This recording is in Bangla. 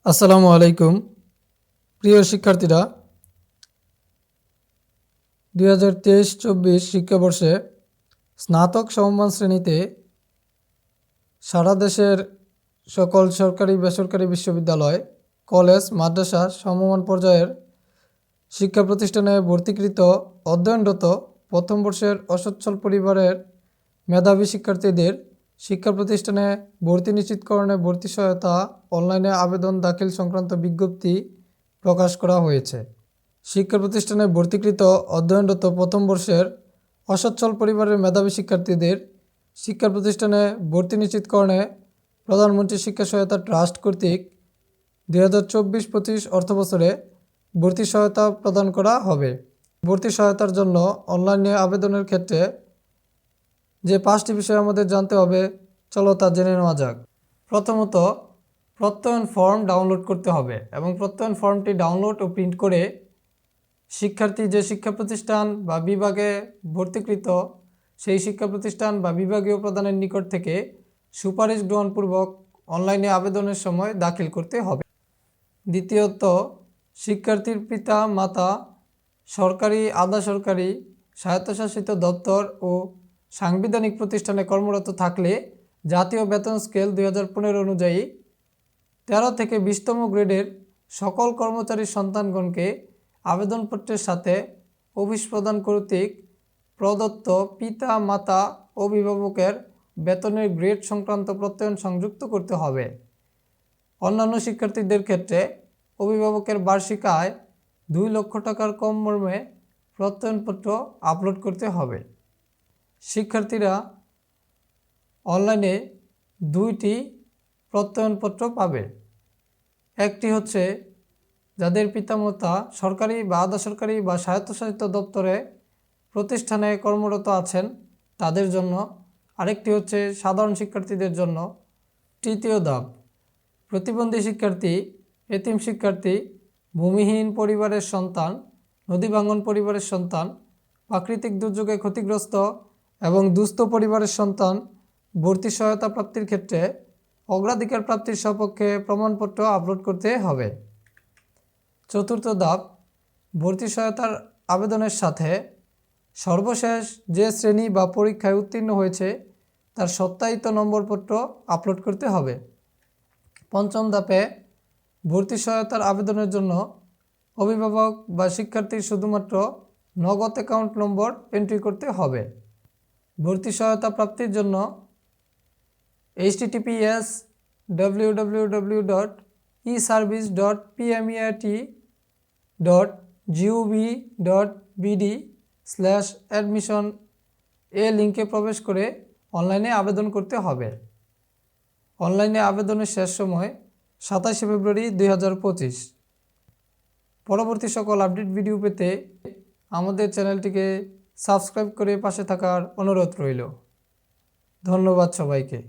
আসসালামু আলাইকুম প্রিয় শিক্ষার্থীরা, 2023-24 শিক্ষাবর্ষে স্নাতক সমমান শ্রেণীতে সারা দেশের সকল সরকারি বেসরকারি বিশ্ববিদ্যালয়, কলেজ, মাদ্রাসা সমমান পর্যায়ের শিক্ষা প্রতিষ্ঠানে ভর্তিকৃত অধ্যয়নরত প্রথম বর্ষের অসচ্ছল পরিবারের মেধাবী শিক্ষার্থীদের শিক্ষা প্রতিষ্ঠানে ভর্তি নিশ্চিতকরণে ভর্তি সহায়তা অনলাইনে আবেদন দাখিল সংক্রান্ত বিজ্ঞপ্তি প্রকাশ করা হয়েছে। শিক্ষা প্রতিষ্ঠানে ভর্তিকৃত অধ্যয়নরত প্রথম বর্ষের অসচ্ছল পরিবারের মেধাবী শিক্ষার্থীদের শিক্ষা প্রতিষ্ঠানে ভর্তি নিশ্চিতকরণে প্রধানমন্ত্রী শিক্ষা সহায়তা ট্রাস্ট কর্তৃক 2024-25 অর্থবছরে ভর্তি সহায়তা প্রদান করা হবে। ভর্তি সহায়তার জন্য অনলাইনে আবেদনের ক্ষেত্রে যে 5টি বিষয় আমাদের জানতে হবে, চলো তা জেনে নেওয়া যাক। প্রথমত, প্রত্যয়ন ফর্ম ডাউনলোড করতে হবে এবং প্রত্যয়ন ফর্মটি ডাউনলোড ও প্রিন্ট করে শিক্ষার্থী যে শিক্ষা প্রতিষ্ঠান বা বিভাগে ভর্তিকৃত সেই শিক্ষা প্রতিষ্ঠান বা বিভাগীয় প্রধানের নিকট থেকে সুপারিশ গ্রহণপূর্বক অনলাইনে আবেদনের সময় দাখিল করতে হবে। দ্বিতীয়ত, শিক্ষার্থীর পিতা মাতা সরকারি, আধা সরকারি, স্বায়ত্তশাসিত দপ্তর ও সাংবিধানিক প্রতিষ্ঠানে কর্মরত থাকলে জাতীয় বেতন স্কেল 2015 অনুযায়ী 13 থেকে 20তম গ্রেডের সকল কর্মচারীর সন্তানগণকে আবেদনপত্রের সাথে অফিস প্রদান কর্তৃক প্রদত্ত পিতা মাতা অভিভাবকের বেতনের গ্রেড সংক্রান্ত প্রত্যয়ন সংযুক্ত করতে হবে। অন্যান্য শিক্ষার্থীদের ক্ষেত্রে অভিভাবকের বার্ষিক আয় 2 লক্ষ টাকার কম মর্মে প্রত্যয়নপত্র আপলোড করতে হবে। শিক্ষার্থীরা অনলাইনে 2টি প্রত্যয়নপত্র পাবে। একটি হচ্ছে যাদের পিতামাতা সরকারি বা আধা সরকারি বা স্বায়ত্তশাসিত দপ্তরে প্রতিষ্ঠানে কর্মরত আছেন তাদের জন্য। আরেকটি হচ্ছে সাধারণ শিক্ষার্থীদের জন্য। তৃতীয় ধাপ, প্রতিবন্ধী শিক্ষার্থী, এতিম শিক্ষার্থী, ভূমিহীন পরিবারের সন্তান, নদী ভাঙ্গন পরিবারের সন্তান, প্রাকৃতিক দুর্যোগে ক্ষতিগ্রস্ত এবং দুস্থ পরিবারের সন্তান ভর্তি সহায়তা প্রাপ্তির ক্ষেত্রে অগ্রাধিকার প্রাপ্তির সপক্ষে প্রমাণপত্র আপলোড করতে হবে। চতুর্থ ধাপ, ভর্তি সহায়তার আবেদনের সাথে সর্বশেষ যে শ্রেণী বা পরীক্ষায় উত্তীর্ণ হয়েছে তার সত্যায়িত নম্বরপত্র আপলোড করতে হবে। পঞ্চম ধাপে, ভর্তি সহায়তার আবেদনের জন্য অভিভাবক বা শিক্ষার্থীর শুধুমাত্র নগদ অ্যাকাউন্ট নম্বর এন্ট্রি করতে হবে। ভর্তি সহায়তা প্রাপ্তির জন্য https://www.esrvice.pmet.gov.bd/admission লিঙ্কে প্রবেশ করে অনলাইনে আবেদন করতে হবে। অনলাইনে আবেদনের শেষ সময় 27 ফেব্রুয়ারি 2025। পরবর্তী সকল আপডেট ভিডিও পেতে আমাদের চ্যানেলটিকে সাবস্ক্রাইব করে পাশে থাকার অনুরোধ রইল। ধন্যবাদ সবাইকে।